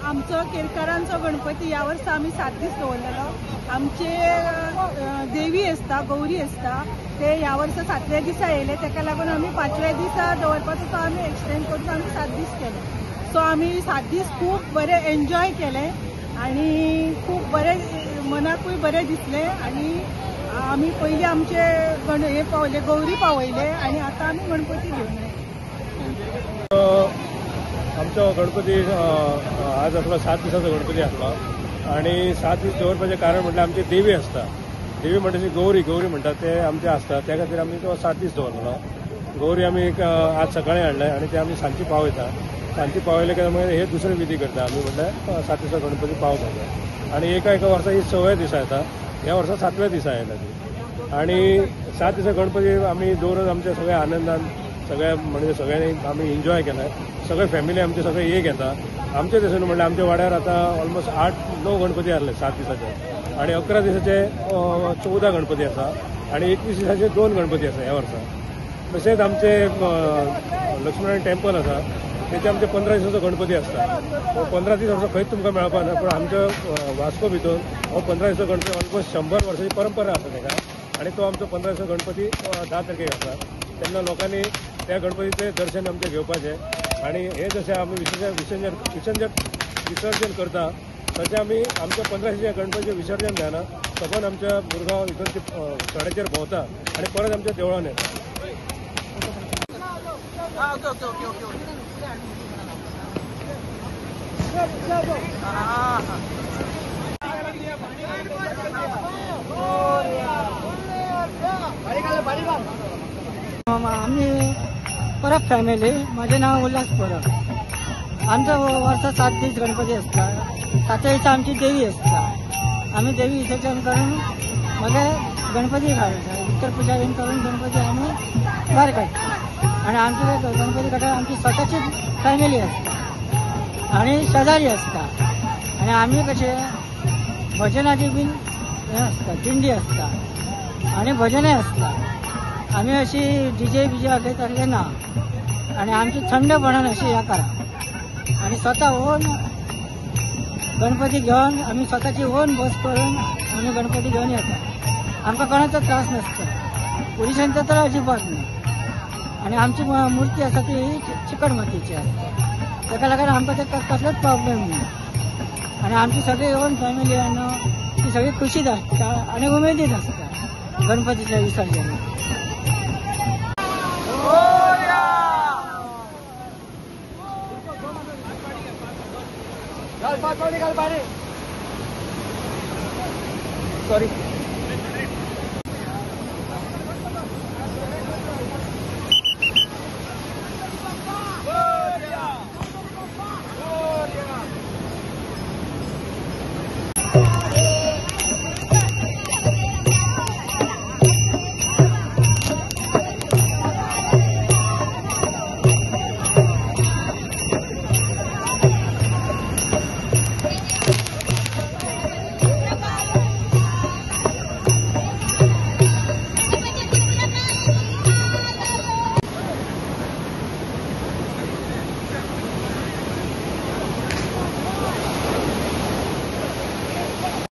आमचो केरकारांचो गणपती ह्या वर्सा आमी 7 दीस दवरलेलो. आमचे देवी आसता, गौरी आसता, ते ह्या वर्सा 7व्या दिसा येयले, ताका लागून आमी 5व्या दिसा दवरपाचो तो आमी एक्सटेंड करून आमी 7 दीस केले. सो आमी 7 दीस खूब बरे एन्जॉय केले आणि खूब बरे मनाकूय बरें दिसले. आणि आमी पयलीं आमचे हे पावले, गौरी पावयले आणि आता आमी गणपती घेवन येयले. आमचो गणपती आज आसलो 7 दिसाचो गणपती आसलो आणि 7 दीस दवरपाचें कारण म्हटल्यार आमची देवी आसता. देवी म्हणटा ती गौरी म्हणटात ते आमचे आसता, त्या खातीर आमी तो 7 दीस दवरलेलो. गौरी आमी आज सकाळीं हाडले आणि ते आमी सांजची पावयता. सांजची पावयले की मागीर हे दुसरे विधी करता आमी, म्हटल्यार 7 दिसा गणपती पावपाचो. आणि एका वर्सा ही 6व्या दिसा येता, ह्या वर्सा 7व्या दिसा येता ती. आणि 7 दिसा गणपती आमी दवरून आमच्या सगळ्या आनंदान सगळ्या म्हणजे सगळ्यांनी आमी एन्जॉय केलाय. सगळे फॅमिली आमचे सगळे एक येता. आमच्या दिसांनी म्हणल्यार आमच्या वाड्यार आता ऑलमोस्ट 8-9 गणपती आसले 7 दिसाचे आणि 11 दिसाचे 14 गणपती आसा आणि 21 दिसाचे 2 गणपती आसा ह्या वर्सा. तशेंच आमचे लक्ष्मीनारायण टेम्पल आसा, तेचे आमचे 15 दिसाचो गणपती आसता. 15 दीस असो खंयच तुमकां मेळपा ना, पूण आमच्या वास्को भितर हो 15 दिसाचो गणपती ऑलमोस्ट 100 वर्सांची परंपरा आसा ताका. आणि तो आमचो 15 दिसाचो गणपती 10 तारखेक आसा. तेन्ना लोकांनी त्या गणपतीचें दर्शन आमचें घेवपाचें. आणि हे जशें आमी विसर्जन करता तशें आमी आमच्या 15 दिसाच्या गणपतीचें विसर्जन जायना, सकून आमच्या मुरगांव इतर सड्याचेर भोंवता आनी परत आमच्या देवळान येता. आम्ही परब फॅमिली, माझे नाव उल्हास परब. आमचं वर्षात 7 दीस गणपती असतात. 7व्या दिसा आमची देवी असता. आम्ही देवी विसर्जन करून मग गणपती घालतो, उत्तर पूजा करून गणपती आम्ही भायर काढतो. आणि आमचे गणपती काढायला आमची स्वतःची फॅमिली असते आणि शेजारी असता. आणि आम्ही कसे भजनाची बीन हे असतात, दिंडी असता आणि भजने असतात. आम्ही अशी डीजे बिजे असले ना, आणि आमची थंडपणान अशी हे करा. आणि स्वतः ओन गणपती घेऊन आम्ही स्वतःची ओन बस करून आम्ही गणपती घेऊन येतात. आमका कोणाचा त्रास नसतो, पोलिसांचा तर अजिबात नाही. आणि आमची मूर्ती असता ती चिकट मातीची असते, त्याका लागून आमकां ते कसलोच प्रॉब्लेम नाही. आणि आमची सगळी येऊन फॅमिली ती सगळी खुशीत असता आणि उमेदीत असतात गणपतीच्या विसर्जनात. सॉरी.